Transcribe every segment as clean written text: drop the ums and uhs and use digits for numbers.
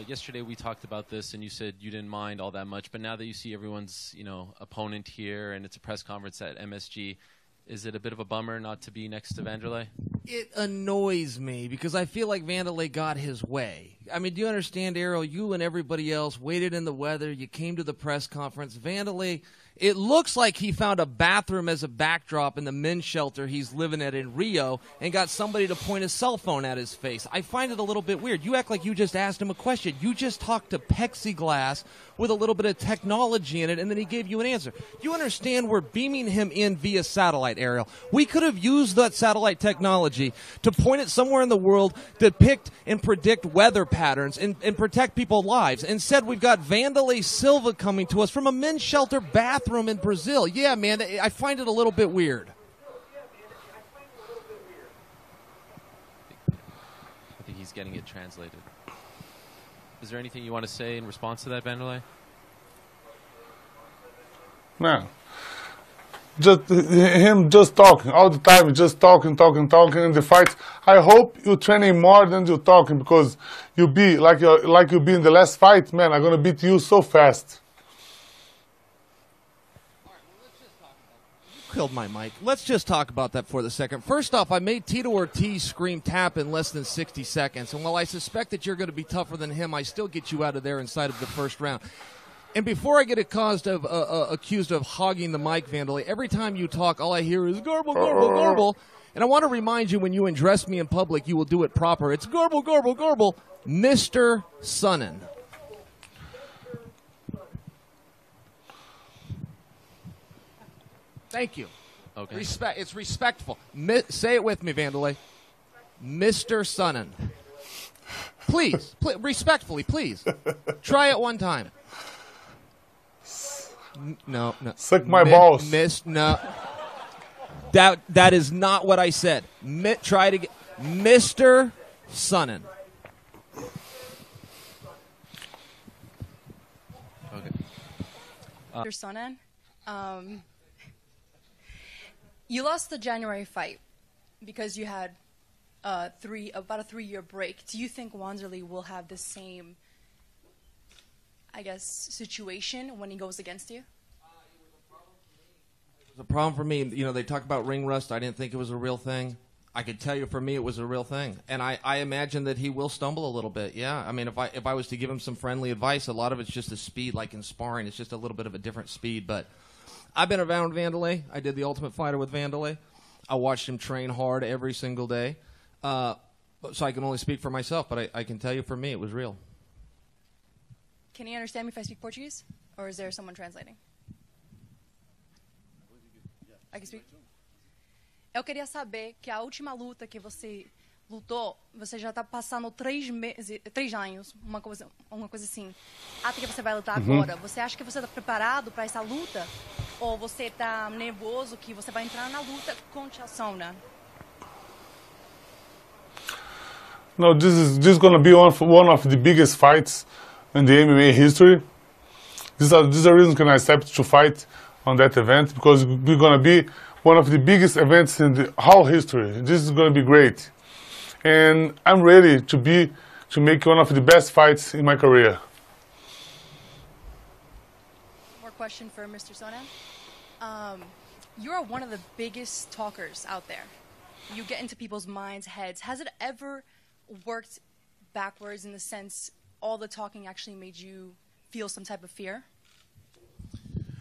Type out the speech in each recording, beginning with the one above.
Yesterday we talked about this, and you said you didn't mind all that much. But now that you see everyone's, opponent here, and it's a press conference at MSG, is it a bit of a bummer not to be next to Wanderlei? It annoys me because I feel like Wanderlei got his way. I mean, do you understand, Errol? You and everybody else waited in the weather. You came to the press conference. Wanderlei, it looks like he found a bathroom as a backdrop in the men's shelter he's living at in Rio and got somebody to point a cell phone at his face. I find it a little bit weird. You act like you just asked him a question. You just talked to plexiglass with a little bit of technology in it, and then he gave you an answer. You understand we're beaming him in via satellite, Ariel. We could have used that satellite technology to point it somewhere in the world, depict and predict weather patterns and protect people's lives. Instead, we've got Wanderlei Silva coming to us from a men's shelter bathroom in Brazil. Yeah, man, I find it a little bit weird. I think he's getting it translated. Is there anything you want to say in response to that, Wanderlei? Man, just talking all the time, just talking in the fights. I hope you're training more than you're talking, because you be like you be in the last fight, man. I'm gonna beat you so fast. Killed my mic. Let's just talk about that for the second. First off, I made Tito Ortiz scream tap in less than 60 seconds. And while I suspect that you're going to be tougher than him, I still get you out of there inside of the first round. And before I get accused of hogging the mic, Wanderlei, every time you talk, all I hear is garble, garble, garble. And I want to remind you, when you address me in public, you will do it proper. It's garble, garble, garble, Mr. Sonnen. Thank you. Okay. It's respectful. Say it with me, Wanderlei. Mr. Sonnen. Please, respectfully, please. Try it one time. No. Suck my balls. No. That is not what I said. Try it again. Mr. Sonnen. Okay. Mr. Sonnen. You lost the January fight because you had about a 3-year break. Do you think Wanderlei will have the same, situation when he goes against you? It was a problem for me. They talk about ring rust. I didn't think it was a real thing. I could tell you, for me, it was a real thing. And I imagine that he will stumble a little bit, yeah. I mean, if I was to give him some friendly advice, a lot of it's just the speed, like in sparring. It's just a little bit of a different speed, but I've been around Wanderlei. I did the Ultimate Fighter with Wanderlei. I watched him train hard every single day. So I can only speak for myself, but I can tell you, for me, it was real. Can you understand me if I speak Portuguese? Or is there someone translating? I can speak? Eu queria saber que a última luta que você lutou, você já está passando 3 anos, uma coisa assim. Até que você vai lutar agora. Você acha que você está preparado para essa luta? Ou você está nervoso que você vai entrar na luta com Chael Sonnen? No, this is going to be one of the biggest fights in the MMA history. This is the reason I accepted to fight on that event, because we're going to be one of the biggest events in the whole history. This is going to be great. And I'm ready to make one of the best fights in my career. More question for Mr. Sonnen. You are one of the biggest talkers out there. You get into people's minds, heads. Has it ever worked backwards, in the sense all the talking actually made you feel some type of fear?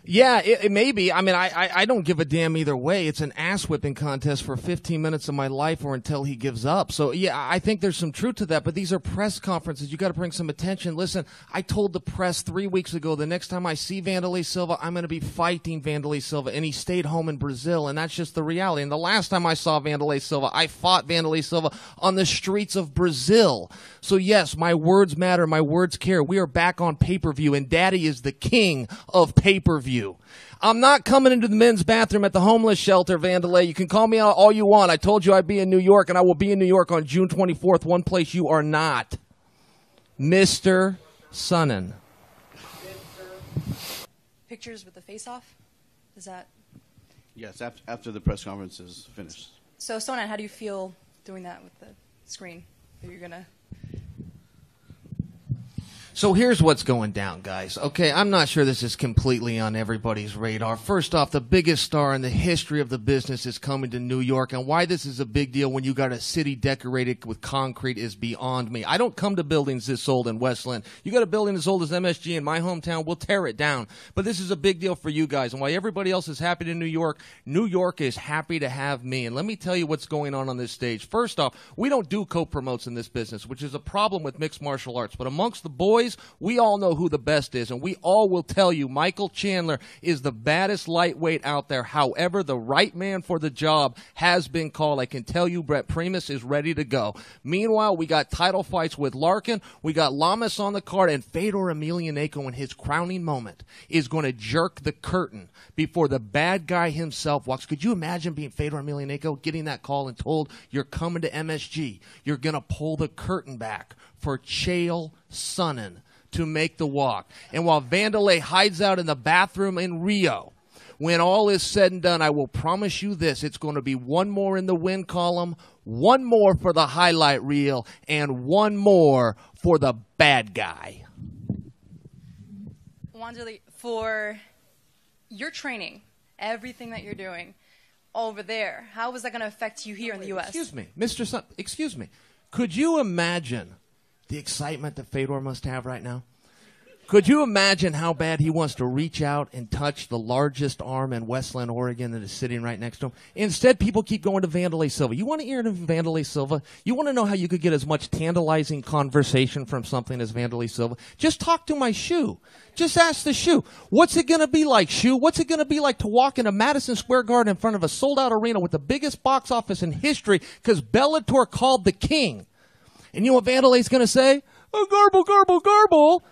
Yeah, it may be. I mean, I don't give a damn either way. It's an ass-whipping contest for 15 minutes of my life, or until he gives up. So, yeah, I think there's some truth to that, but these are press conferences. You got to bring some attention. Listen, I told the press 3 weeks ago, the next time I see Wanderlei Silva, I'm going to be fighting Wanderlei Silva, and he stayed home in Brazil, and that's just the reality. And the last time I saw Wanderlei Silva, I fought Wanderlei Silva on the streets of Brazil. So, yes, my words matter. My words care. We are back on pay-per-view, and Daddy is the king of pay-per-view. I'm not coming into the men's bathroom at the homeless shelter, Wanderlei. You can call me out all you want. I told you I'd be in New York, and I will be in New York on June 24th, one place you are not. Mr. Sonnen. Pictures with the face-off? Is that... Yes, after the press conference is finished. So, Sonnen, how do you feel doing that with the screen? That you're going to... So here's what's going down, guys. Okay, I'm not sure this is completely on everybody's radar. First off, the biggest star in the history of the business is coming to New York, and why this is a big deal when you got a city decorated with concrete is beyond me. I don't come to buildings this old in Westland. You got a building as old as MSG in my hometown, we'll tear it down. But this is a big deal for you guys, and why everybody else is happy to New York is happy to have me. And let me tell you what's going on this stage. First off, we don't do co-promotes in this business, which is a problem with mixed martial arts. But amongst the boys, we all know who the best is, and we all will tell you Michael Chandler is the baddest lightweight out there. However, the right man for the job has been called. I can tell you Brett Primus is ready to go. Meanwhile, we got title fights with Larkin. We got Lamas on the card, and Fedor Emelianenko in his crowning moment is going to jerk the curtain before the bad guy himself walks. Could you imagine being Fedor Emelianenko, getting that call and told you're coming to MSG? You're going to pull the curtain back for Chael Sonnen to make the walk. And while Wanderlei hides out in the bathroom in Rio, when all is said and done, I will promise you this, it's going to be one more in the win column, one more for the highlight reel, and one more for the bad guy. Wanderlei, for your training, everything that you're doing over there, how is that going to affect you here in the U.S.? Excuse me, Mr. Son, excuse me. Could you imagine the excitement that Fedor must have right now? Could you imagine how bad he wants to reach out and touch the largest arm in Westland, Oregon that is sitting right next to him? Instead, people keep going to Wanderlei Silva. You want to hear to Wanderlei Silva? You want to know how you could get as much tantalizing conversation from something as Wanderlei Silva? Just talk to my shoe. Just ask the shoe. What's it going to be like, shoe? What's it going to be like to walk into Madison Square Garden in front of a sold-out arena with the biggest box office in history because Bellator called the king? And you know what Wanderlei's going to say? Oh, garble, garble, garble.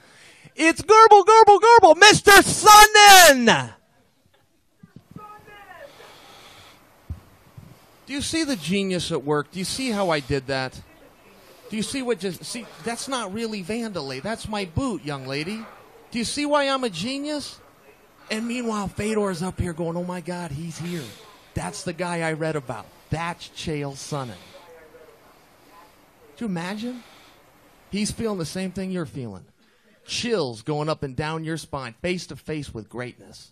It's garble, garble, garble, Mr. Sonnen! Do you see the genius at work? Do you see how I did that? Do you see see, that's not really Wanderlei. That's my boot, young lady. Do you see why I'm a genius? And meanwhile, Fedor's up here going, oh my God, he's here. That's the guy I read about. That's Chael Sonnen. Do you imagine? He's feeling the same thing you're feeling. Chills going up and down your spine, face to face with greatness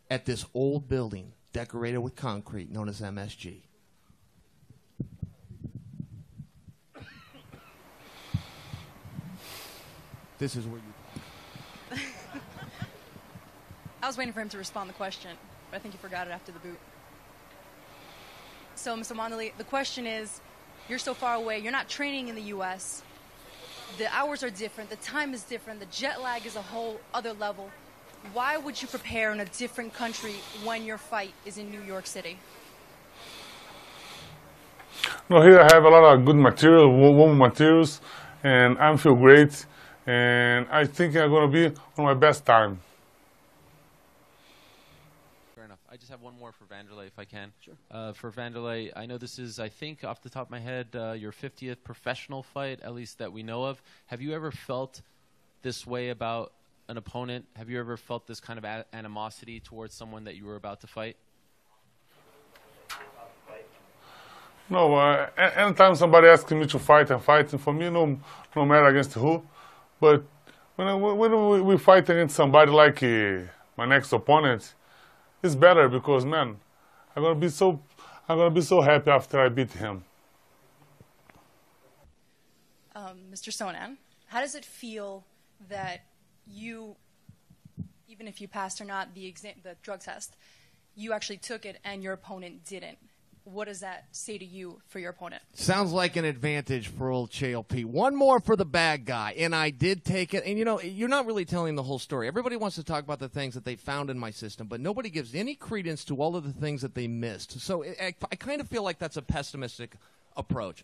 at this old building decorated with concrete known as MSG. This is where you... I was waiting for him to respond to the question, but I think he forgot it after the boot. So, Mr. Wanderlei, the question is, you're so far away, you're not training in the U.S., the hours are different, the time is different, the jet lag is a whole other level. Why would you prepare in a different country when your fight is in New York City? No, here I have a lot of good material, warm materials, and I feel great, and I think I'm going to be on my best time. Fair enough. I just have one more for Wanderlei, if I can. Sure. For Wanderlei, I know this is, I think, off the top of my head, your 50th professional fight, at least that we know of. Have you ever felt this way about an opponent? Have you ever felt this kind of animosity towards someone that you were about to fight? No, anytime somebody asks me to fight, I'm fighting. For me, no matter against who. But when we fight against somebody like my next opponent, it's better because, man, I'm gonna be so happy after I beat him. Mr. Sonnen, how does it feel that you, even if you passed or not the drug test, you actually took it and your opponent didn't? What does that say to you for your opponent? Sounds like an advantage for old Chael P. One more for the bad guy, and I did take it. And, you know, you're not really telling the whole story. Everybody wants to talk about the things that they found in my system, but nobody gives any credence to all of the things that they missed. So I kind of feel like that's a pessimistic approach.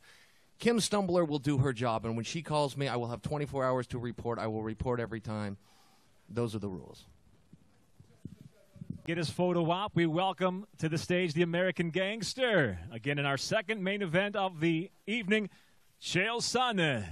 Kim Stumbler will do her job, and when she calls me, I will have 24 hours to report. I will report every time. Those are the rules. Get his photo op. We welcome to the stage the American Gangster. Again, in our second main event of the evening, Chael Sonnen.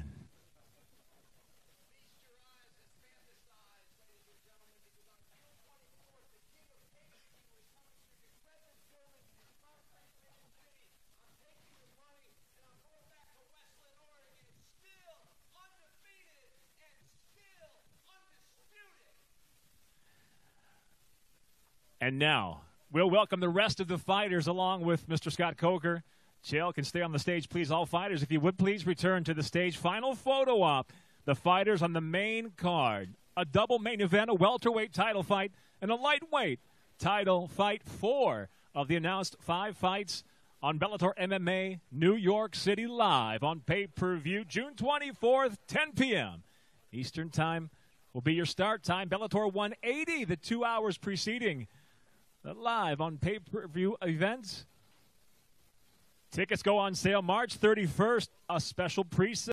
Still undefeated and still And now, we'll welcome the rest of the fighters along with Mr. Scott Coker. Chael can stay on the stage, please. All fighters, if you would please return to the stage. Final photo op. The fighters on the main card. A double main event, a welterweight title fight, and a lightweight title fight. 4 of the announced 5 fights on Bellator MMA New York City live on pay-per-view June 24th, 10 p.m. Eastern Time will be your start time. Bellator 180, the 2 hours preceding the live on pay-per-view event. Tickets go on sale March 31st, a special pre-sale.